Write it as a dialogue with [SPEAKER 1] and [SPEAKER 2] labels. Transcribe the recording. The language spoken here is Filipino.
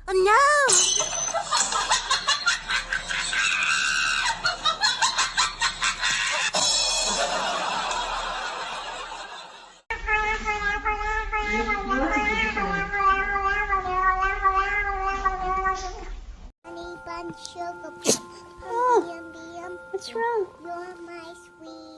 [SPEAKER 1] Oh no!
[SPEAKER 2] Honey bun sugar
[SPEAKER 1] Oh.
[SPEAKER 2] plum, yum yum.
[SPEAKER 1] What's wrong?
[SPEAKER 2] You're my sweet